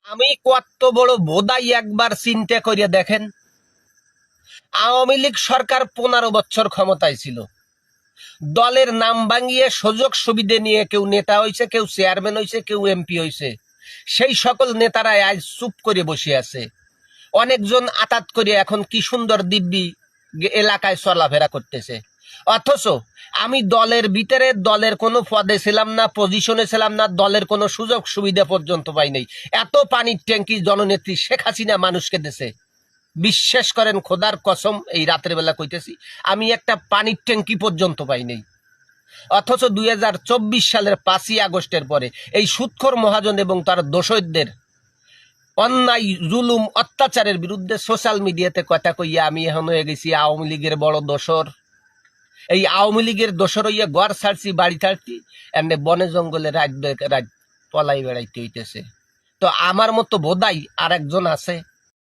আমি কত বড় বোধাই একবার চিন্তা করিয়া দেখেন। আওয়ামী লীগ সরকার 15 বছর ক্ষমতায় ছিল। দলের নাম ভাঙিয়ে সুযোগ সুবিধে নিয়ে কেউ নেতা হয়েছে, কেউ চেয়ারম্যান হয়েছে, কেউ এমপি হয়েছে। সেই সকল নেতারাই আজ চুপ করে বসে আছে। অনেকজন আতাত করে এখন কি সুন্দর দিব্যি এলাকায় চলাফেরা করতেছে। অথচ আমি দলের ভিতরে দলের কোনো পদে ছিলাম না, পজিশনে ছিলাম না, দলের কোনো সুযোগ সুবিধা পর্যন্ত পাই নাই। এত পানির ট্যাঙ্কি জননেত্রী শেখ হাসিনা মানুষকে দেশে, বিশ্বাস করেন খোদার কসম, এই রাতের বেলা কইতেছি, আমি একটা পানির ট্যাঙ্কি পর্যন্ত পাই নাই। অথচ 2024 সালের 5ই আগস্টের পরে এই সুৎখোর মহাজন এবং তার দোসরদের অন্যায় জুলুম অত্যাচারের বিরুদ্ধে সোশ্যাল মিডিয়াতে কথা কইয়া আমি এখন হয়ে গেছি আওয়ামী লীগের বড় দোসর। এই আওয়ামী লীগের দোসর হইয়া ঘর ছাড়ছি, বাড়ি ছাড়ছি, এমনি বনে জঙ্গলে রাত রাত পলাই বেড়াইতে হইতেছে। তো আমার মতো বোধাই আর একজন আছে